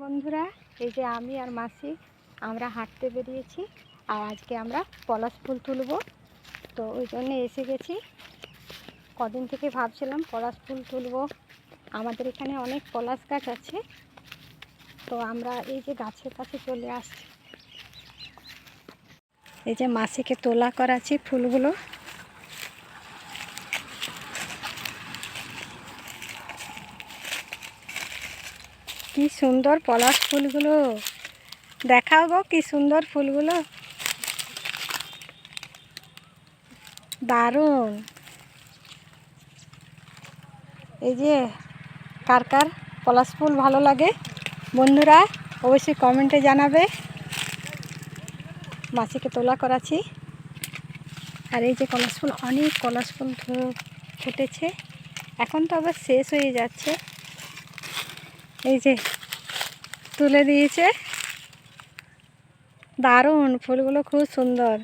বন্ধুরা, এই যে আমি আর মাসি আমরা হাঁটতে বেরিয়েছি। আর আজকে আমরা পলাশ ফুল তুলব, তো ওই জন্য এসে গেছি। কদিন থেকে ভাবছিলাম পলাশ ফুল তুলব। আমাদের এখানে অনেক পলাশ গাছ আছে, তো আমরা এই যে গাছের কাছে চলে আসছি। এই যে মাসিকে তোলা করাচ্ছি ফুলগুলো। কি সুন্দর পলাশ ফুলগুলো, দেখাও গো কি সুন্দর ফুলগুলো, দারুণ। এই যে কার কার পলাশ ফুল ভালো লাগে বন্ধুরা অবশ্যই কমেন্টে জানাবে। মাসিকে তোলা করাচ্ছি। আর এই যে পলাশ ফুল, অনেক পলাশ ফুল ফুটেছে, এখন তো আবার শেষ হয়ে যাচ্ছে। এই যে তুলে দিয়েছে, দারুণ ফুলগুলো খুব সুন্দর।